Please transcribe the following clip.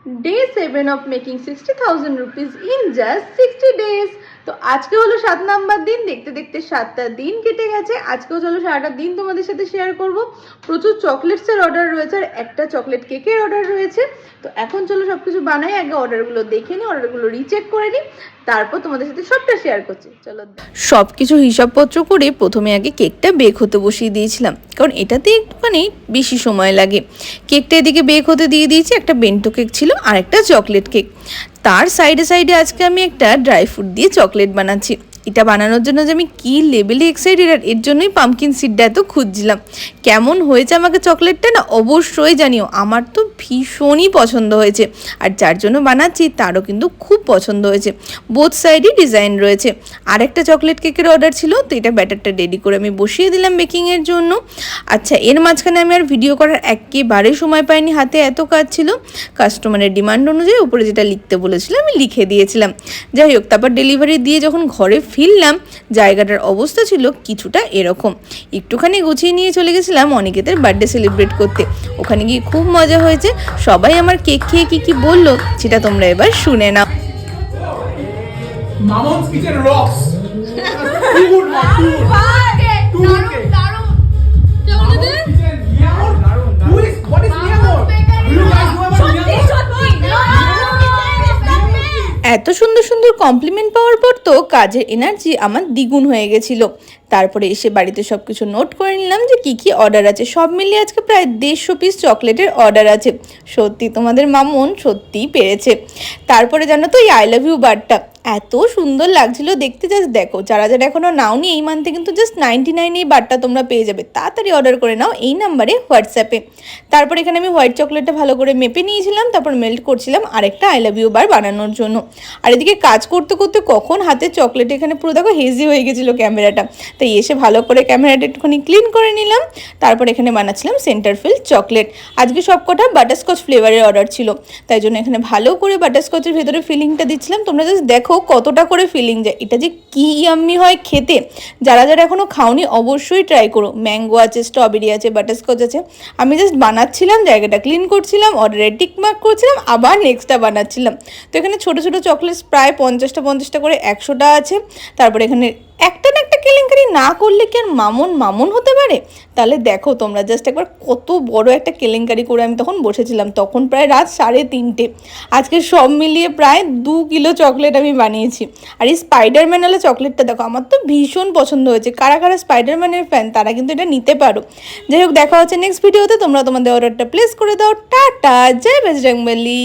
Day 7 of making 60,000 rupees in just 60 days. তো আজকে হলো 7 নাম্বার দিন। দেখতে দেখতে 7টা দিন কেটে গেছে। আজকেও চলো সারাটা দিন তোমাদের সাথে শেয়ার করব। প্রচুর চকলেটসের অর্ডার রয়েছে আর একটা চকলেট কেকের অর্ডার রয়েছে। তো এখন চলো সব কিছু বানাই, আগে অর্ডারগুলো দেখে নিই, অর্ডারগুলো রিচেক করে নিই, তারপর তোমাদের সাথে সবটা শেয়ার করছি। চলো সব কিছু হিসাবপত্র করে প্রথমে আগে কেকটা বেক হতে বসিয়ে দিয়েছিলাম, কারণ এটাতে একটুখানি বেশি সময় লাগে। কেকটা এদিকে বেক হতে দিয়ে দিয়েছি। একটা বেন্টো কেক ছিল আর একটা চকলেট কেক। তার সাইডে সাইডে আজকে আমি একটা ড্রাই ফ্রুট দিয়ে চকলেট বানাচ্ছি। এটা বানানোর জন্য যে আমি কী লেভেলে এক্সাইটেড, আর এর জন্যই পামকিন সিডটা এত খুঁজছিলাম। কেমন হয়েছে আমাকে চকলেটটা না অবশ্যই জানিও। আমার তো ভীষণই পছন্দ হয়েছে, আর যার জন্য বানাচ্ছি তারও কিন্তু খুব পছন্দ হয়েছে। বোথ সাইডই ডিজাইন রয়েছে। আর একটা চকলেট কেকের অর্ডার ছিল, তো এটা ব্যাটারটা রেডি করে আমি বসিয়ে দিলাম বেকিংয়ের জন্য। আচ্ছা, এর মাঝখানে আমি আর ভিডিও করার একেবারে সময় পাইনি, হাতে এত কাজ ছিল। কাস্টমারের ডিমান্ড অনুযায়ী উপরে যেটা লিখতে বলেছিলাম আমি লিখে দিয়েছিলাম। যাই হোক, তারপর ডেলিভারি দিয়ে যখন ঘরে ফিরলাম, জায়গাটার অবস্থা ছিল কিছুটা এরকম। একটুখানি গুছিয়ে নিয়ে চলে গেছিলাম অনিকেতের বার্থডে সেলিব্রেট করতে। ওখানে গিয়ে খুব মজা হয়েছে। সবাই আমার কেক খেয়ে কি কি বললো সেটা তোমরা এবার শুনে নাও। Mamon's Kitchen rocks. Too good, man. Too good. Too good cake. Mamon's Kitchen, Miyamon. Who is? What is Miyamon? Do you guys know about Miyamon? এত সুন্দর সুন্দর কমপ্লিমেন্ট পাওয়ার পর তো কাজের এনার্জি আমার দ্বিগুণ হয়ে গেছিল। তারপরে এসে বাড়িতে সব কিছু নোট করে নিলাম যে কী কী অর্ডার আছে। সব মিলিয়ে আজকে প্রায় 150 পিস চকলেটের অর্ডার আছে। সত্যি তোমাদের মামুন সত্যিই পেরেছে। তারপরে জানো তো এই আই লাভ ইউ বারটা এত সুন্দর লাগছিল দেখতে, জাস্ট দেখো। যারা যারা এখনও নাওনি, এই মান্থে কিন্তু জাস্ট 99 এই বারটা তোমরা পেয়ে যাবে। তাড়াতাড়ি অর্ডার করে নাও এই নাম্বারে হোয়াটসঅ্যাপে। তারপর এখানে আমি হোয়াইট চকলেটটা ভালো করে মেপে নিয়েছিলাম, তারপর মেল্ট করছিলাম আরেকটা আই লাভ ইউ বার বানানোর জন্য। আর এদিকে কাজ করতে করতে কখন হাতে চকলেট এখানে পুরো দেখো হেজি হয়ে গেছিলো ক্যামেরাটা। তাই এসে ভালো করে ক্যামেরাটা একটুখানি ক্লিন করে নিলাম। তারপর এখানে বানাচ্ছিলাম সেন্টার ফিল চকলেট। আজকে সব কটা বাটারস্কচ ফ্লেভারের অর্ডার ছিল, তাই জন্য এখানে ভালো করে বাটারস্কচের ভেতরে ফিলিংটা দিচ্ছিলাম। তোমরা জাস্ট দেখো কতটা করে ফিলিং যায়। এটা যে কি ইয়াম্মি হয় খেতে। যারা যারা এখনও খাওনি অবশ্যই ট্রাই করো। ম্যাঙ্গো আছে, স্ট্রবেরি আছে, বাটারস্কচ আছে। আমি জাস্ট বানাচ্ছিলাম, জায়গাটা ক্লিন করছিলাম, অর্ডারে টিক মার্ক করছিলাম, আবার নেক্সটটা বানাচ্ছিলাম। তো এখানে ছোটো ছোটো চকলেটস প্রায় 50টা করে 100টা আছে। তারপরে এখানে একটা না একটা কেলেঙ্কারি না করলে কি আর মামুন হতে পারে? তাহলে দেখো তোমরা জাস্ট একবার কত বড় একটা কেলেঙ্কারি করে আমি তখন বসেছিলাম। তখন প্রায় রাত 3:30। আজকে সব মিলিয়ে প্রায় 2 কিলো চকলেট আমি বানিয়েছি। আর এই স্পাইডারম্যানওয়ালা চকলেটটা দেখো, আমার তো ভীষণ পছন্দ হয়েছে। কারা কারা স্পাইডারম্যানের ফ্যান তারা কিন্তু এটা নিতে পারো। যাই হোক, দেখা হচ্ছে নেক্সট ভিডিওতে। তোমরা তোমাদের অর্ডারটা প্লেস করে দাও। টাটা, জয় বজরংবলী।